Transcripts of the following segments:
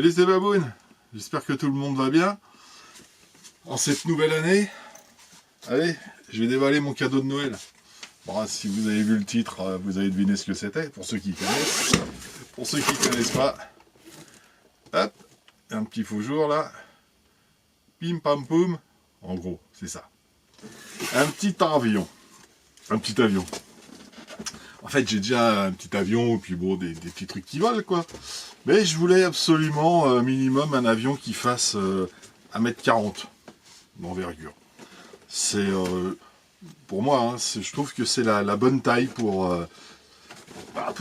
Salut les babounes, j'espère que tout le monde va bien. En cette nouvelle année, allez, je vais dévaler mon cadeau de Noël. Bon, si vous avez vu le titre, vous avez deviné ce que c'était, pour ceux qui connaissent. Pour ceux qui ne connaissent pas, hop, un petit faux jour là. Pim pam poum, en gros, c'est ça. Un petit avion. Un petit avion. En fait, j'ai déjà un petit avion, et puis bon, des petits trucs qui volent, quoi. Mais je voulais absolument, minimum, un avion qui fasse 1,40 m d'envergure. C'est, pour moi, hein, je trouve que c'est la bonne taille pour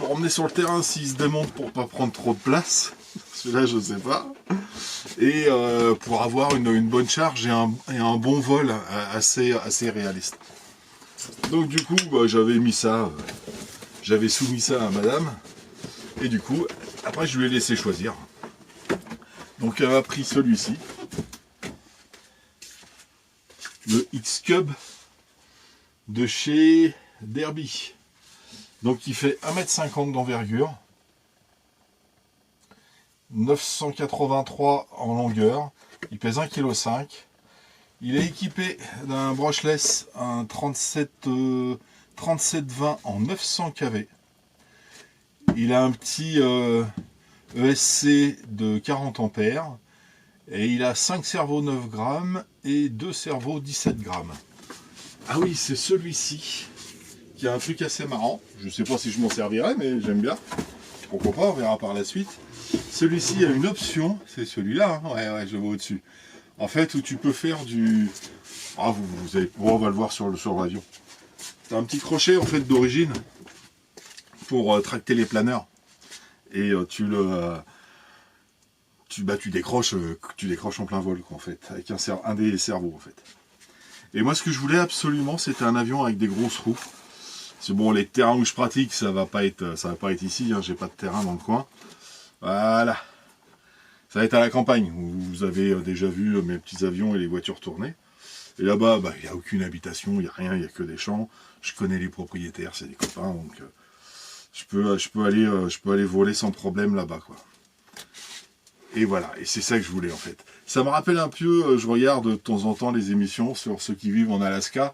emmener sur le terrain s'il se démonte pour pas prendre trop de place. Celui-là, je sais pas. Et pour avoir une bonne charge et un bon vol assez réaliste. Donc du coup, j'avais mis ça, j'avais soumis ça à madame. Et du coup, après je lui ai laissé choisir. Donc elle m'a pris celui-ci. Le X-Cub de chez Derby. Donc il fait 1,50 m d'envergure. 983 en longueur. Il pèse 1,5 kg. Il est équipé d'un brushless, un 3720 en 900 kV. Il a un petit ESC de 40 ampères. Et il a 5 cerveaux 9 grammes et 2 cerveaux 17 grammes. Ah oui, c'est celui-ci qui a un truc assez marrant. Je ne sais pas si je m'en servirai, mais j'aime bien. Pourquoi pas, on verra par la suite. Celui-ci a une option, c'est celui-là, hein. Ouais, je le vois au-dessus. En fait, où tu peux faire du... Ah, vous allez... Bon, on va le voir sur l'avion. Tu as un petit crochet, en fait, d'origine pour tracter les planeurs. Et tu décroches en plein vol, quoi, en fait, avec un des cerveaux, en fait. Et moi, ce que je voulais absolument, c'était un avion avec des grosses roues. C'est bon, les terrains où je pratique, ça va pas être ici, hein, j'ai pas de terrain dans le coin. Voilà. Ça va être à la campagne, où vous avez déjà vu mes petits avions et les voitures tourner. Et là-bas, il n'y a aucune habitation, il n'y a rien, il n'y a que des champs. Je connais les propriétaires, c'est des copains, donc je peux aller voler sans problème là-bas, quoi. Et voilà, et c'est ça que je voulais en fait. Ça me rappelle un peu, je regarde de temps en temps les émissions sur ceux qui vivent en Alaska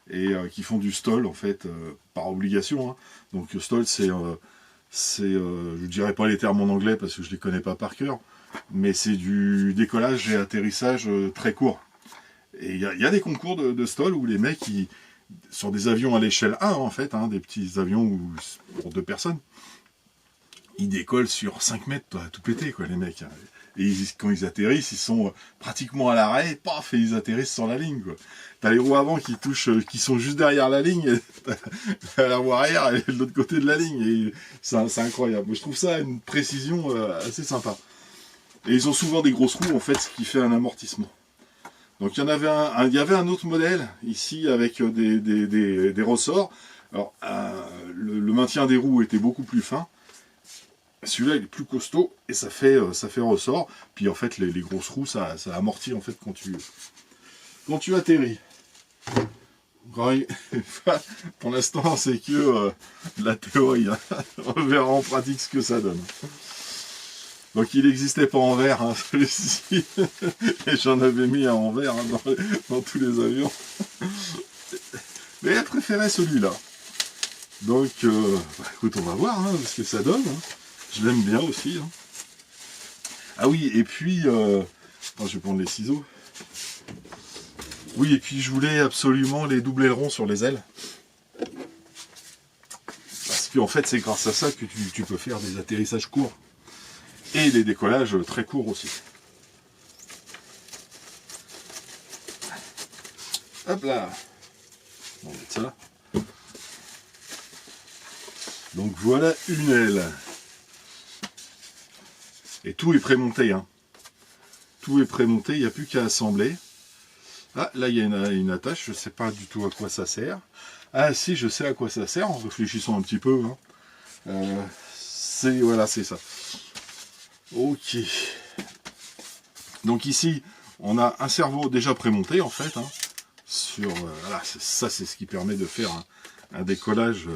et qui font du stall en fait, par obligation, hein. Donc stall c'est, je dirais pas les termes en anglais parce que je les connais pas par cœur, mais c'est du décollage et atterrissage très court. Et il y a des concours de stall où les mecs, sur des avions à l'échelle 1 en fait, hein, des petits avions pour 2 personnes, ils décollent sur 5 mètres, tout pété, quoi, les mecs. Et quand ils atterrissent, ils sont pratiquement à l'arrêt, paf, et ils atterrissent sur la ligne, quoi. T'as les roues avant qui sont juste derrière la ligne, t'as la roue arrière, elle est de l'autre côté de la ligne, et c'est incroyable. Je trouve ça une précision assez sympa. Et ils ont souvent des grosses roues, en fait, ce qui fait un amortissement. Donc il y avait un autre modèle, ici, avec des ressorts. Alors, le maintien des roues était beaucoup plus fin. Celui-là il est plus costaud et ça fait ressort. Puis en fait les grosses roues ça amortit en fait quand tu atterris. Pour l'instant c'est que la théorie, hein. On verra en pratique ce que ça donne. Donc il n'existait pas en verre, hein, celui-ci. Et j'en avais mis un en verre, hein, dans tous les avions. Mais elle préférait celui-là. Donc écoute, on va voir ce que ça donne, hein. Je l'aime bien aussi, hein. Ah oui, et puis... je vais prendre les ciseaux. Oui, et puis je voulais absolument les doubles ailerons sur les ailes. Parce qu'en fait, c'est grâce à ça que tu peux faire des atterrissages courts. Et des décollages très courts aussi. Hop là. On va mettre ça. Donc voilà une aile. Et tout est prémonté, hein. Tout est prémonté, il n'y a plus qu'à assembler. Ah, là il y a une attache, je ne sais pas du tout à quoi ça sert. Ah si, je sais à quoi ça sert, en réfléchissant un petit peu, hein. Voilà, c'est ça. Ok. Donc ici, on a un cerveau déjà prémonté, en fait, hein. Voilà, ça c'est ce qui permet de faire un décollage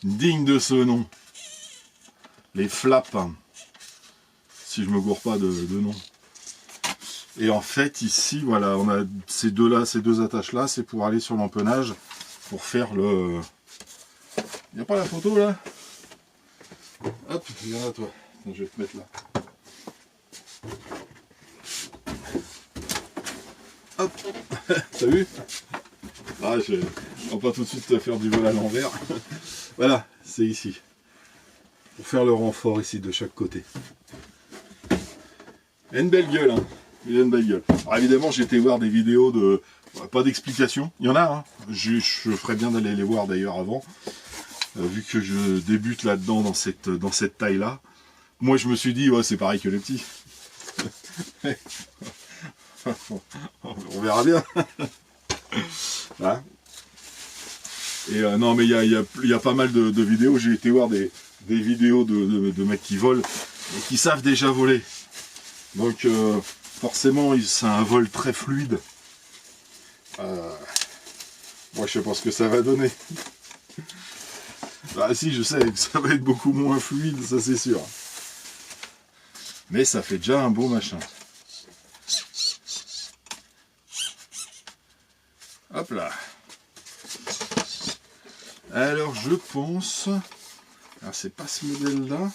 digne de ce nom. Les flaps si je me gourre pas de nom. Et en fait, ici, voilà, on a ces deux-là, ces deux attaches-là, c'est pour aller sur l'empennage, pour faire le... Il n'y a pas la photo, là? Hop, viens à toi. Attends, je vais te mettre là. Hop. T'as vu? Ah, on va pas tout de suite te faire du vol à l'envers. Voilà, c'est ici. Pour faire le renfort ici de chaque côté. Il a une belle gueule, hein. Il a une belle gueule. Alors évidemment, j'ai été voir des vidéos de... Pas d'explication. Il y en a, hein. Je ferais bien d'aller les voir d'ailleurs avant. Vu que je débute là-dedans dans cette taille-là. Moi, je me suis dit, ouais, c'est pareil que les petits. On verra bien. Voilà. Et non, mais il y a pas mal de vidéos. J'ai été voir des vidéos de mecs qui volent et qui savent déjà voler. Donc forcément, c'est un vol très fluide. Moi, je sais pas ce que ça va donner. Bah si, je sais que ça va être beaucoup moins fluide, ça c'est sûr. Mais ça fait déjà un beau machin. Hop là. Alors je pense... Alors c'est pas ce modèle-là.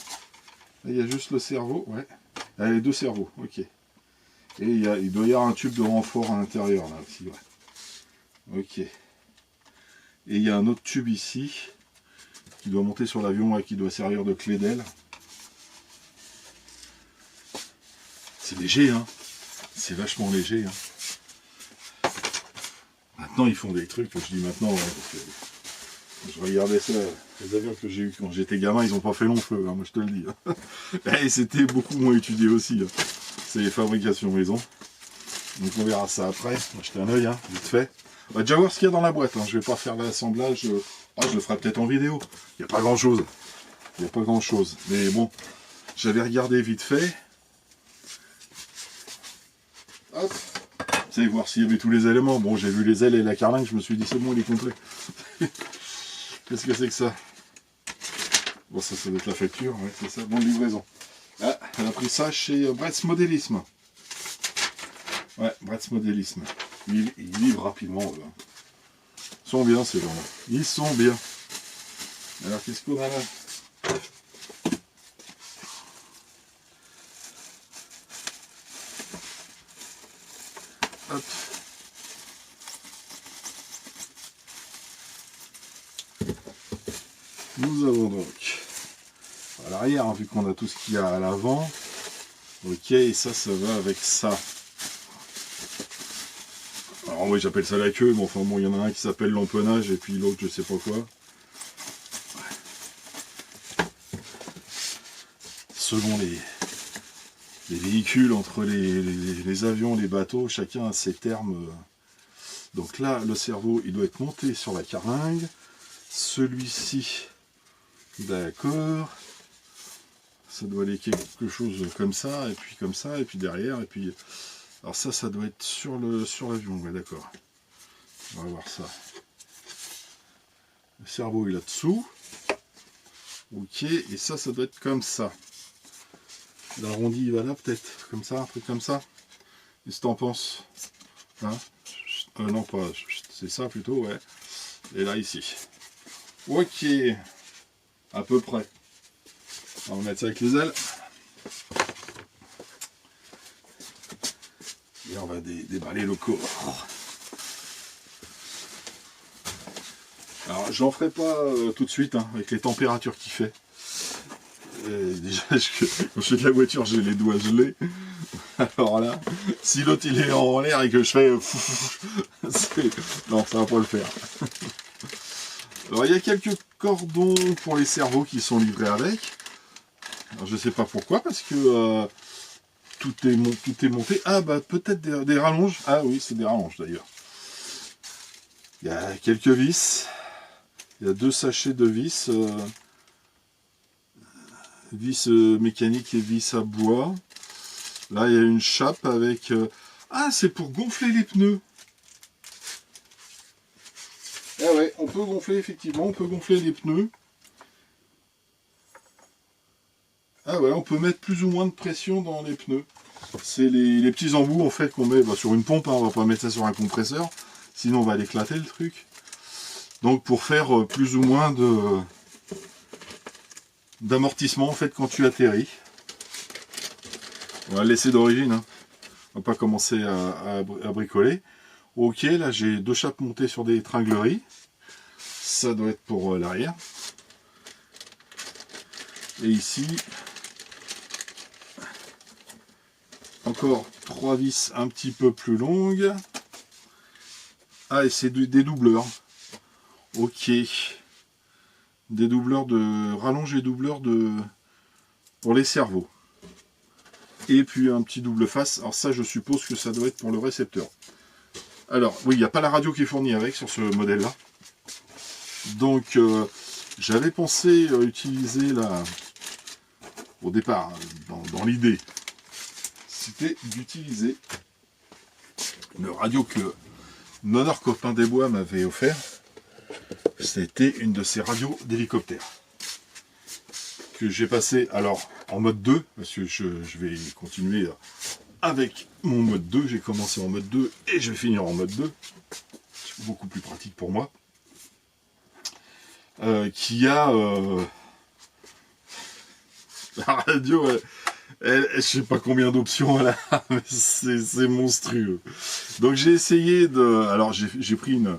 Il y a juste le cerveau, ouais. Ah, les deux cerveaux, ok. Et il doit y avoir un tube de renfort à l'intérieur, là aussi, ouais. Ok. Et il y a un autre tube ici, qui doit monter sur l'avion et qui doit servir de clé d'aile. C'est léger, hein. C'est vachement léger, hein. Maintenant, ils font des trucs, je dis maintenant, ouais, parce que je regardais ça, les avions que j'ai eu quand j'étais gamin, ils n'ont pas fait long feu, hein, moi je te le dis. Et c'était beaucoup moins étudié aussi. Hein. C'est les fabrications maison. Donc on verra ça après. On va jeter un œil, hein, vite fait. On va déjà voir ce qu'il y a dans la boîte. Hein. Je vais pas faire l'assemblage. Je le ferai peut-être en vidéo. Il n'y a pas grand chose. Il n'y a pas grand chose. Mais bon, j'avais regardé vite fait. Hop. Vous savez, voir s'il y avait tous les éléments. Bon, j'ai vu les ailes et la carlingue. Je me suis dit, c'est bon, il est complet. Qu'est-ce que c'est que ça? Bon, ça doit être la facture. Ouais, c'est ça. Bon de livraison. Ah, elle a pris ça chez Bretz Modélisme. Ouais, Bretz Modélisme. Ils livrent rapidement. Là. Ils sont bien ces gens-là. Ils sont bien. Alors qu'est-ce qu'on a là? Hop. Nous avons donc à l'arrière, hein, vu qu'on a tout ce qu'il y a à l'avant. Ok, et ça va avec ça. Alors moi j'appelle ça la queue, mais enfin bon, il y en a un qui s'appelle l'empennage et puis l'autre je sais pas quoi. Selon les véhicules, entre les avions, les bateaux, chacun a ses termes. Donc là, le cerveau, il doit être monté sur la carlingue. Celui-ci, d'accord. Ça doit aller quelque chose comme ça, et puis derrière, et puis... Alors ça doit être sur l'avion, ouais, d'accord. On va voir ça. Le cerveau est là-dessous. Ok, et ça doit être comme ça. L'arrondi, il va là, peut-être, comme ça, un truc comme ça. Qu'est-ce que t'en penses? Hein? Non, pas, c'est ça plutôt, ouais. Et là, ici. Ok, à peu près. On va mettre ça avec les ailes. Et on va déballer le corps. Alors, j'en ferai pas tout de suite, hein, avec les températures qu'il fait. Et déjà, quand je fais de la voiture, j'ai les doigts gelés. Alors là, si l'autre il est en l'air et que je fais... non, ça va pas le faire. Alors, il y a quelques cordons pour les cerveaux qui sont livrés avec. Alors, je sais pas pourquoi, parce que tout est monté. Ah, bah, peut-être des rallonges. Ah oui, c'est des rallonges, d'ailleurs. Il y a quelques vis. Il y a 2 sachets de vis. Vis mécaniques et vis à bois. Là, il y a une chape avec... Ah, c'est pour gonfler les pneus. Ah ouais, on peut gonfler, effectivement, on peut gonfler les pneus. Ah ouais, on peut mettre plus ou moins de pression dans les pneus. C'est les petits embouts en fait qu'on met sur une pompe, hein, on va pas mettre ça sur un compresseur, sinon on va l'éclater le truc. Donc pour faire plus ou moins d'amortissement en fait quand tu atterris. On va le laisser d'origine, hein. On va pas commencer à bricoler. Ok, là j'ai 2 chapes montées sur des tringleries. Ça doit être pour l'arrière. Et ici, encore 3 vis un petit peu plus longues. Ah, et c'est des doubleurs. Ok. Des doubleurs de rallonge et doubleurs pour les cerveaux. Et puis un petit double face. Alors ça, je suppose que ça doit être pour le récepteur. Alors, oui, il n'y a pas la radio qui est fournie avec sur ce modèle-là. Donc, j'avais pensé utiliser au départ, dans l'idée, c'était d'utiliser une radio que Nonor Copain des Bois m'avait offert. C'était une de ces radios d'hélicoptère que j'ai passé alors en mode 2, parce que je vais continuer avec mon mode 2. J'ai commencé en mode 2 et je vais finir en mode 2. C'est beaucoup plus pratique pour moi. Qui a la radio, je sais pas combien d'options elle a, mais c'est monstrueux. Donc j'ai essayé alors j'ai pris une,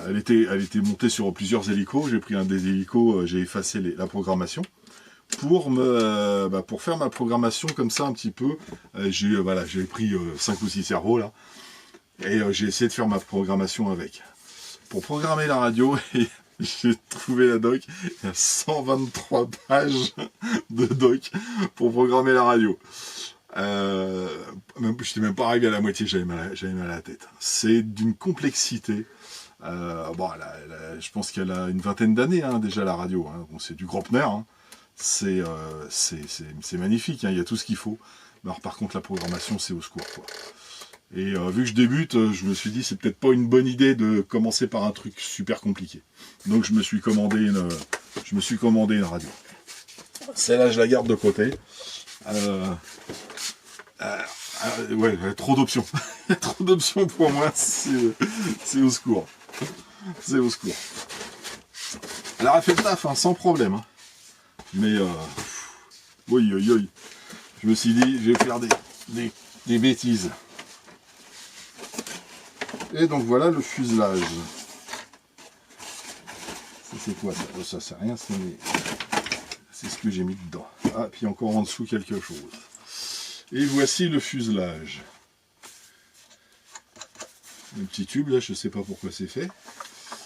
elle était montée sur plusieurs hélicos. J'ai pris un des hélicos, j'ai effacé la programmation pour faire ma programmation comme ça un petit peu. J'ai pris 5 ou 6 cerveaux là et j'ai essayé de faire ma programmation avec. Pour programmer la radio, j'ai trouvé la doc, il y a 123 pages de doc pour programmer la radio. Je n'étais même pas arrivé à la moitié, j'avais mal à la tête. C'est d'une complexité. Je pense qu'elle a une vingtaine d'années déjà la radio. Hein. Bon, c'est du Gropner. Hein. C'est magnifique, hein. Il y a tout ce qu'il faut. Mais alors, par contre, la programmation, c'est au secours, quoi. Et vu que je débute, je me suis dit c'est peut-être pas une bonne idée de commencer par un truc super compliqué. Donc je me suis commandé une radio. Celle-là, je la garde de côté. Ouais, trop d'options. Il y a trop d'options pour moi, c'est au secours. C'est au secours. Elle a fait le taf, hein, sans problème. Hein. Mais, oui. Je me suis dit, je vais faire des bêtises. Et donc voilà le fuselage. Ça c'est quoi ça? Ça c'est rien, c'est ce que j'ai mis dedans. Ah, puis encore en dessous quelque chose. Et voici le fuselage. Le petit tube là, je sais pas pourquoi c'est fait.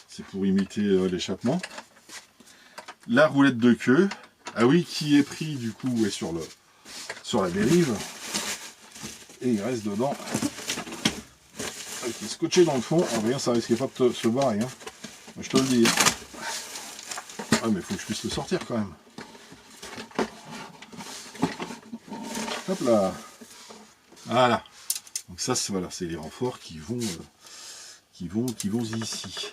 C'est pour imiter l'échappement. La roulette de queue. Ah oui, qui est pris du coup sur la dérive. Et il reste dedans. Qui est scotché dans le fond, rien, ça risquait pas de se barrer, hein. Je te le dis. Ah mais il faut que je puisse le sortir quand même. Hop là. Voilà. Donc ça c'est les renforts qui vont ici.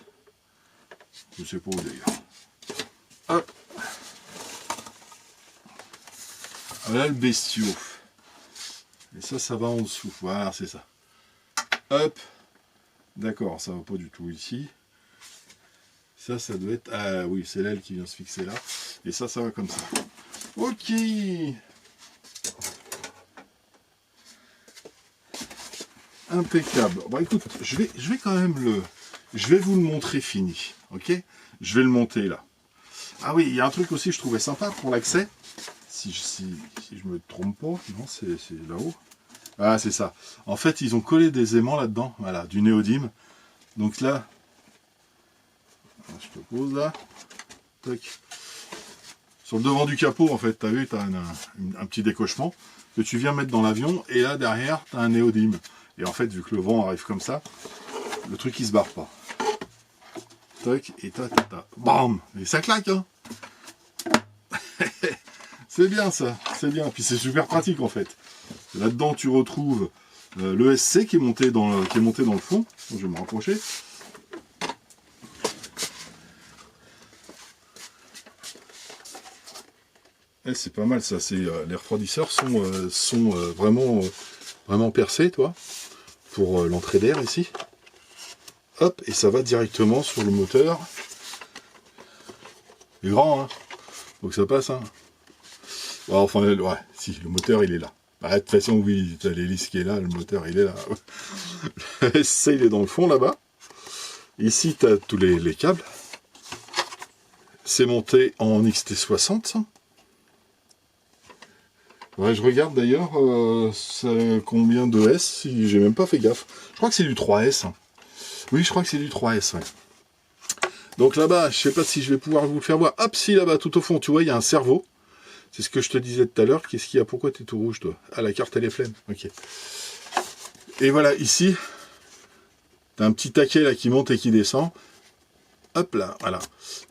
Je sais pas où d'ailleurs. Hop. Voilà le bestiau. Et ça va en dessous. Voilà, c'est ça. Hop. D'accord, ça va pas du tout ici. Ça doit être... Ah oui, c'est l'aile qui vient se fixer là. Et ça va comme ça. Ok. Impeccable. Bon écoute, je vais quand même je vais vous le montrer fini. Ok. Je vais le monter là. Ah oui, il y a un truc aussi que je trouvais sympa pour l'accès. Si je me trompe pas, non, c'est là-haut. Ah, c'est ça. En fait, ils ont collé des aimants là-dedans, voilà, du néodyme. Donc là, je te pose là. Tac. Sur le devant du capot, en fait, tu as vu, tu as un petit décochement que tu viens mettre dans l'avion. Et là, derrière, tu as un néodyme. Et en fait, vu que le vent arrive comme ça, le truc, il se barre pas. Tac, et bam. Et ça claque, hein. C'est bien, ça. C'est bien. Puis c'est super pratique, en fait. Là-dedans, tu retrouves l'ESC qui est monté dans le fond. Donc, je vais me rapprocher. Ouais, c'est pas mal ça, les refroidisseurs sont vraiment percés, toi, pour l'entrée d'air ici. Hop, et ça va directement sur le moteur. Il est grand, hein. Donc ça passe, hein. Ouais, enfin, ouais, si, le moteur il est là. Bah, de toute façon, oui, t'as l'hélice qui est là, le moteur il est là. Ça, il est dans le fond là-bas. Ici, t'as tous les câbles. C'est monté en XT60. Ouais, je regarde d'ailleurs combien de S, si j'ai même pas fait gaffe. Je crois que c'est du 3S. Oui, je crois que c'est du 3S, ouais. Donc là-bas, je sais pas si je vais pouvoir vous le faire voir. Hop, si là-bas, tout au fond, tu vois, il y a un cerveau. C'est ce que je te disais tout à l'heure. Qu'est-ce qu'il y a? Pourquoi tu es tout rouge, toi? Ah, la carte, elle est flemme. Ok. Et voilà, ici, tu as un petit taquet là qui monte et qui descend. Hop là, voilà.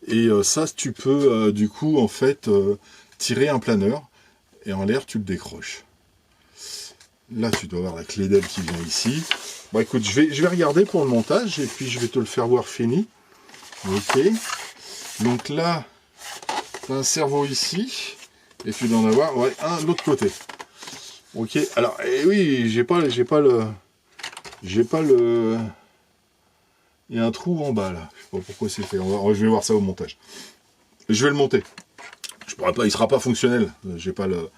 Et ça, tu peux, du coup, en fait, tirer un planeur. Et en l'air, tu le décroches. Là, tu dois avoir la clé d'aile qui vient ici. Bon, écoute, je vais regarder pour le montage. Et puis, je vais te le faire voir fini. Ok. Donc là, tu as un cerveau ici. Et tu dois en avoir un de l'autre côté. Ok. Alors, oui, j'ai pas le... Il y a un trou en bas, là. Je sais pas pourquoi c'est fait. Je vais voir ça au montage. Je vais le monter. Je pourrais pas, il sera pas fonctionnel. J'ai pas le...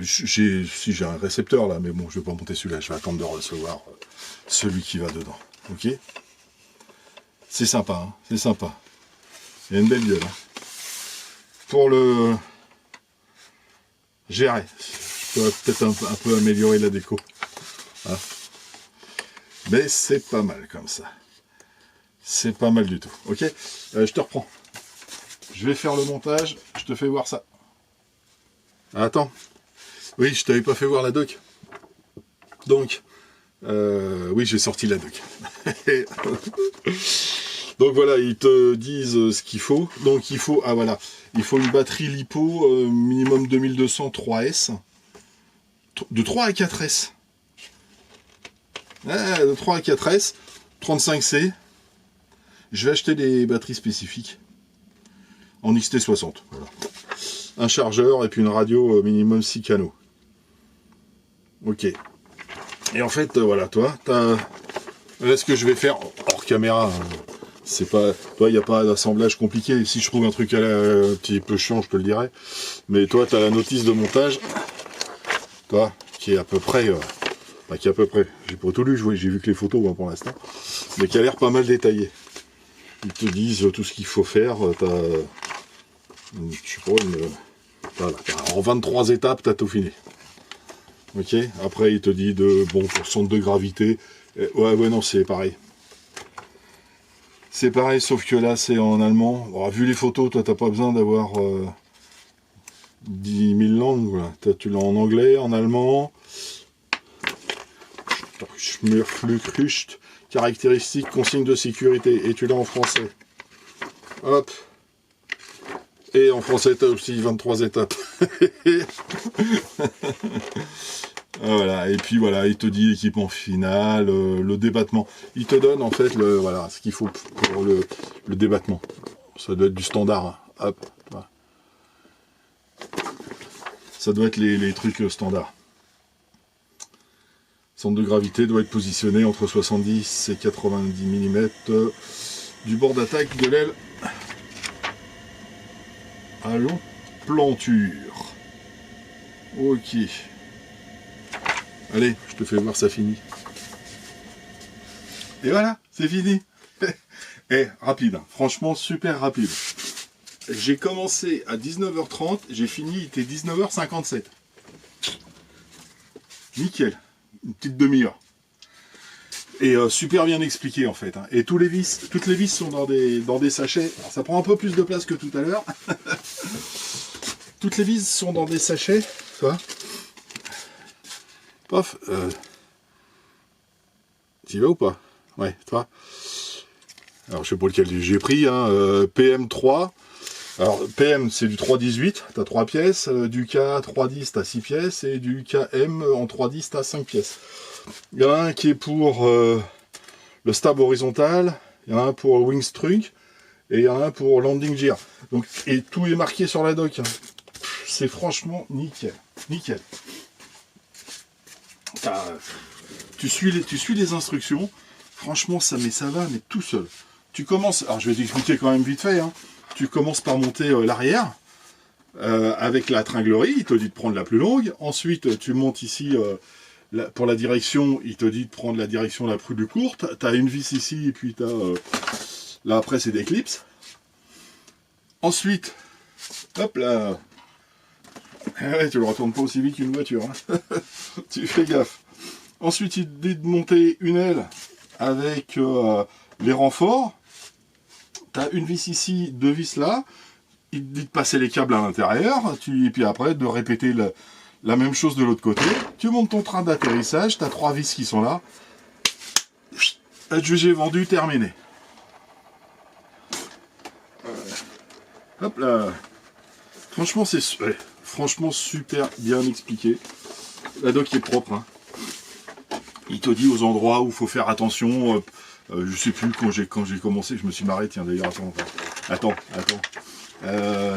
Si j'ai un récepteur là, mais bon, je vais pas monter celui-là, je vais attendre de recevoir celui qui va dedans. Ok. C'est sympa, hein, c'est sympa. Il y a une belle gueule. Hein. Pour le gérer, je peux peut-être un peu améliorer la déco. Hein. Mais c'est pas mal comme ça. C'est pas mal du tout. Ok. Je te reprends. Je vais faire le montage, je te fais voir ça. Attends. Oui, je t'avais pas fait voir la doc. Donc, oui, j'ai sorti la doc. Donc voilà, ils te disent ce qu'il faut. Donc il faut, il faut une batterie LiPo minimum 2200 3S. De 3 à 4S. De 3 à 4S. 35C. Je vais acheter des batteries spécifiques. En XT60. Voilà. Un chargeur et puis une radio minimum 6 canaux. Ok. Et en fait, voilà, toi, là, ce que je vais faire hors caméra, c'est pas, toi, il n'y a pas d'assemblage compliqué. Si je trouve un truc un petit peu chiant, je te le dirai. Mais toi, tu as la notice de montage, toi, qui est à peu près, j'ai pas tout lu, j'ai vu que les photos pour l'instant, mais qui a l'air pas mal détaillé. Ils te disent tout ce qu'il faut faire. Je sais pas, en 23 étapes, tu as tout fini. Ok. Après, il te dit pour centre de gravité. Ouais, non, c'est pareil. C'est pareil, sauf que là, c'est en allemand. Bon, vu les photos, toi, t'as pas besoin d'avoir 10 000 langues. Voilà. Tu l'as en anglais, en allemand. Schmürflugrucht, caractéristiques, consignes de sécurité. Et tu l'as en français. Hop. Et en français, tu as aussi 23 étapes. Voilà, et puis voilà, il te dit l'équipement final, le débattement. Il te donne en fait ce qu'il faut pour le débattement. Ça doit être du standard. Hein. Hop. Voilà. Ça doit être les trucs standards. Centre de gravité doit être positionné entre 70 et 90 mm du bord d'attaque de l'aile à l'emplanture. Ok. Allez, je te fais voir ça fini. Et voilà, c'est fini. Rapide, hein. Franchement super rapide. J'ai commencé à 19h30, j'ai fini, il était 19h57. Nickel, une petite demi-heure. Et super bien expliqué en fait. Hein. Et toutes les vis sont dans des sachets. Alors, ça prend un peu plus de place que tout à l'heure. Toutes les vis sont dans des sachets. Tu vois. Pof. T'y vas ou pas? Ouais, toi. Alors je sais pas lequel j'ai pris. Hein, PM3. Alors PM c'est du 3,18, t'as 3 pièces. Du K 3,10 t'as 6 pièces. Et du KM en 3,10 t'as 5 pièces. Il y en a un qui est pour le stab horizontal, il y en a un pour wing strung, et il y en a un pour landing gear. Donc, et tout est marqué sur la doc. Hein. c'est franchement nickel. Nickel. Tu suis les instructions. Franchement, ça va, mais tout seul. Tu commences, alors je vais t'expliquer quand même vite fait, hein. Tu commences par monter l'arrière, avec la tringlerie, il te dit de prendre la plus longue. Ensuite, tu montes ici, pour la direction, il te dit de prendre la direction la plus courte. Tu as une vis ici, et puis tu as, là après c'est des clips. Ensuite, hop là, ouais, tu le retournes pas aussi vite qu'une voiture, hein. Tu fais gaffe. Ensuite, il te dit de monter une aile avec les renforts. Tu as une vis ici, deux vis là. Il te dit de passer les câbles à l'intérieur. Et puis après, de répéter la même chose de l'autre côté. Tu montes ton train d'atterrissage. Tu as 3 vis qui sont là. Adjugé, vendu, terminé. Hop là. Franchement, c'est franchement super bien expliqué. La doc est propre, hein. Il te dit aux endroits où il faut faire attention. Je sais plus quand j'ai commencé, je me suis marré. Tiens d'ailleurs, attends.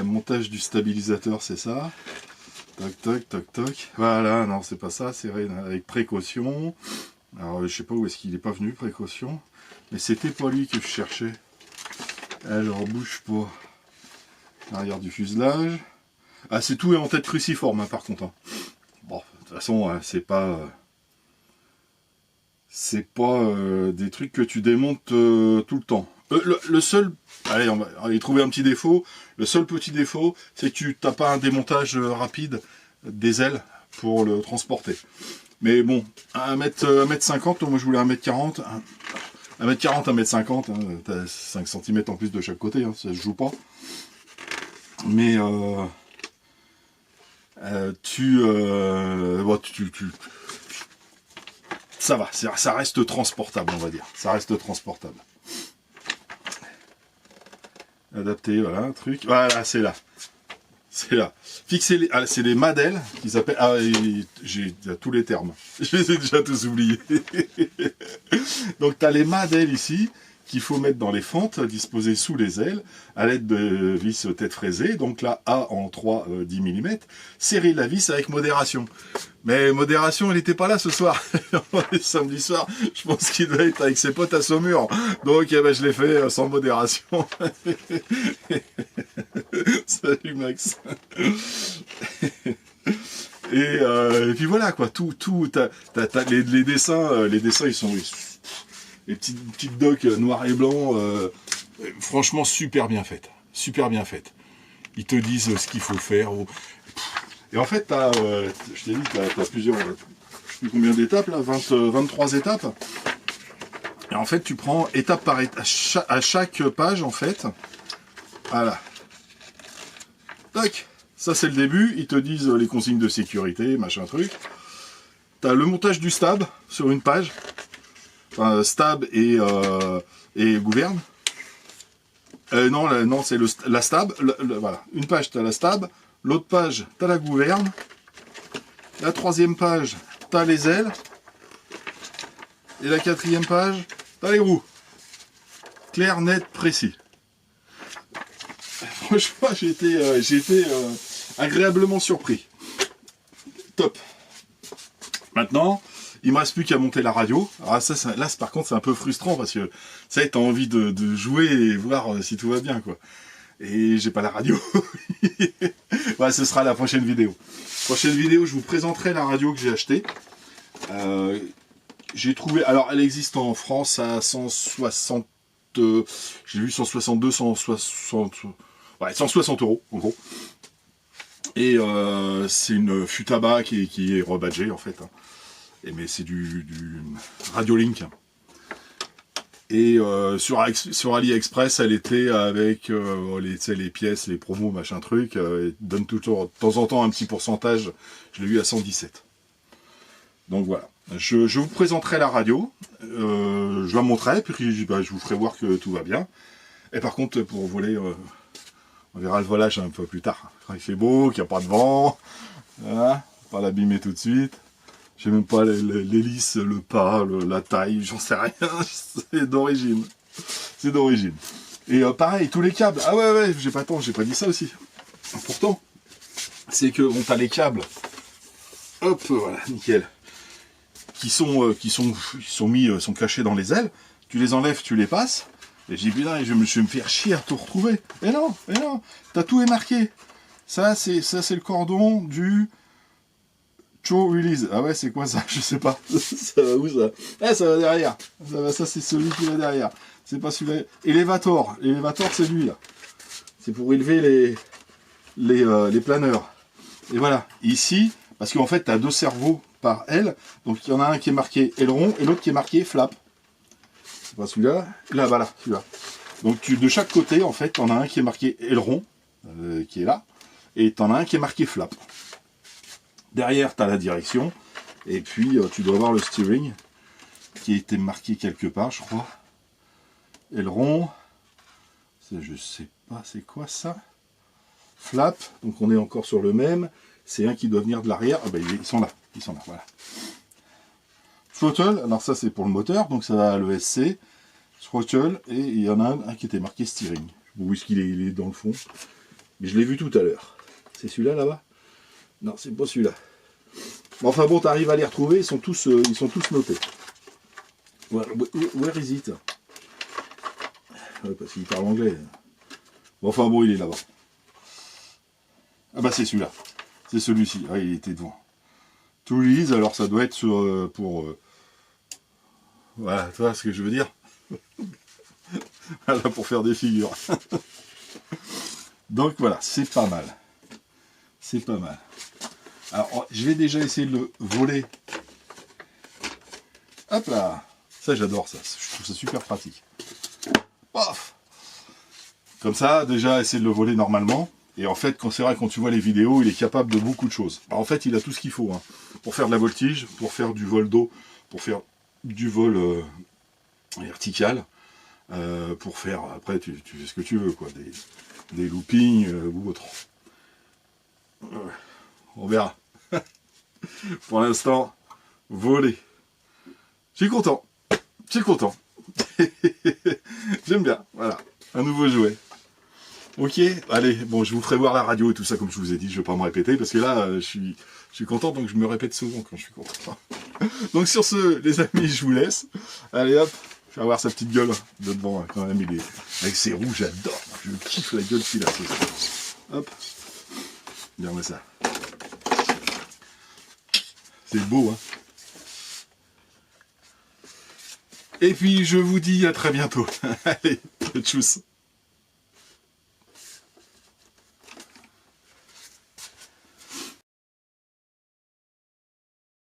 Montage du stabilisateur, c'est ça. Toc. Voilà, non, c'est pas ça. C'est avec précaution. Alors, je sais pas où est-ce qu'il est pas venu, précaution. Mais c'était pas lui que je cherchais. Alors, bouge pas. L'arrière du fuselage. Ah, c'est tout est en tête cruciforme, hein, par contre. Hein. Bon, de toute façon, hein, c'est pas des trucs que tu démontes tout le temps. Le seul, allez, on va aller trouver un petit défaut. Le seul petit défaut, c'est que tu n'as pas un démontage rapide des ailes pour le transporter. Mais bon, 1m50, moi je voulais 1m40. 1m40, 1m50, hein, t'as 5 cm en plus de chaque côté, hein, ça se joue pas. Mais ça va, ça reste transportable, on va dire. Ça reste transportable. Adapté, voilà, un truc. Voilà, c'est là. C'est là. Fixer c'est des madelles qui s'appellent. Ah, j'ai tous les termes. Je les ai déjà tous oubliés. Donc, tu as les madelles ici qu'il faut mettre dans les fentes, disposées sous les ailes, à l'aide de vis tête fraisée. Donc là, A en 3, 10 mm. Serrer la vis avec modération. Mais modération, il n'était pas là ce soir. Samedi soir, je pense qu'il doit être avec ses potes à Saumur. Donc, eh ben, je l'ai fait sans modération. Salut Max. Et puis voilà quoi, t'as les dessins, ils sont les petites docs noir et blanc, franchement super bien faites, Ils te disent ce qu'il faut faire. Et en fait, je t'ai dit, t'as plusieurs, je sais plus combien d'étapes là, 23 étapes. Et en fait, tu prends étape par étape, à chaque page en fait, voilà. Tac. Ça, c'est le début. Ils te disent les consignes de sécurité, machin truc. T'as le montage du stab sur une page. Enfin, stab et gouverne. Non, c'est la stab. Voilà. Une page, t'as la stab. L'autre page, t'as la gouverne. La troisième page, t'as les ailes. Et la quatrième page, t'as les roues. Clair, net, précis. Franchement, j'ai été agréablement surpris. Top. Maintenant, il me reste plus qu'à monter la radio. Alors là, par contre, c'est un peu frustrant parce que ça, t'as envie de jouer et voir si tout va bien, quoi. Et j'ai pas la radio. Ouais, ce sera la prochaine vidéo. Prochaine vidéo, je vous présenterai la radio que j'ai achetée. J'ai trouvé. Alors, elle existe en France à 160. J'ai vu 162, 160. Ouais, 160 €, en gros. Et c'est une Futaba qui est rebadgée, en fait. Hein. Mais c'est du Radiolink. Et sur AliExpress, elle était avec les pièces, les promos, machin truc. Donne toujours de temps en temps un petit pourcentage. Je l'ai eu à 117. Donc voilà. Je vous présenterai la radio. Je la montrerai, puis je vous ferai voir que tout va bien. Et par contre, pour voler, on verra le volage un peu plus tard. Quand il fait beau, qu'il n'y a pas de vent. Voilà. Pas l'abîmer tout de suite. Je sais même pas l'hélice, le pas, la taille, j'en sais rien. C'est d'origine. C'est d'origine. Et pareil, tous les câbles. Ah ouais, j'ai pas dit ça aussi. Pourtant, c'est que on a les câbles, hop, voilà, nickel, qui sont cachés dans les ailes. Tu les enlèves, tu les passes. Et je dis putain, je vais me faire chier à tout retrouver. Et non, t'as tout est marqué. Ça c'est le cordon du Cho Release. Ah ouais, c'est quoi ça? Je sais pas. Ça va où ça? Ah, ça va derrière. Ça c'est celui qui va derrière. C'est pas celui-là. Elevator. Elevator, c'est lui là. C'est pour élever les planeurs. Et voilà. Ici, parce qu'en fait, tu as 2 cerveaux par aile. Donc il y en a un qui est marqué aileron et l'autre qui est marqué flap. C'est pas celui-là. Là, voilà, celui-là. Donc de chaque côté, en fait, tu en as un qui est marqué aileron, qui est là, et tu en as un qui est marqué flap. Derrière, tu as la direction, et puis tu dois voir le steering, qui a été marqué quelque part, je crois. Aileron, je sais pas, c'est quoi ça? Flap, donc on est encore sur le même. C'est un qui doit venir de l'arrière. Ah ben ils sont là, voilà. Throttle, alors ça c'est pour le moteur, donc ça va à l'ESC. Throttle, et il y en a un qui était marqué steering. Où est-ce qu'il est? Il est dans le fond. Mais je l'ai vu tout à l'heure. C'est celui-là là-bas? Non, c'est pas celui-là. Enfin bon, tu arrives à les retrouver, ils sont tous notés. Where is it? Ouais, parce qu'il parle anglais. Bon, enfin bon, il est là-bas. Ah bah c'est celui-là. C'est celui-ci. Ah, il était devant. To release, alors ça doit être pour... Voilà, tu vois ce que je veux dire? Voilà, pour faire des figures. Donc voilà, c'est pas mal. C'est pas mal. Alors, je vais déjà essayer de le voler. Hop là. Ça, j'adore ça. Je trouve ça super pratique. Paf. Comme ça, déjà, essayer de le voler normalement. Et en fait, c'est vrai, quand tu vois les vidéos, il est capable de beaucoup de choses. Alors, en fait, il a tout ce qu'il faut. Hein, pour faire de la voltige, pour faire du vol d'eau, pour faire du vol vertical. Pour faire, après, tu fais ce que tu veux, quoi. Des loopings ou autre. On verra. Pour l'instant, voler. Je suis content. J'aime bien. Voilà. Un nouveau jouet. Ok. Allez, bon, je vous ferai voir la radio et tout ça, comme je vous ai dit. Je ne vais pas me répéter, parce que là, je suis content, donc je me répète souvent quand je suis content. Donc sur ce, les amis, je vous laisse. Allez hop, faire voir sa petite gueule de devant, quand même. Il est avec ses roues, j'adore. Je kiffe la gueule qu'il a. Hop. Regarde-moi ça. C'est beau, hein. Et puis, je vous dis à très bientôt. Allez, tchuss.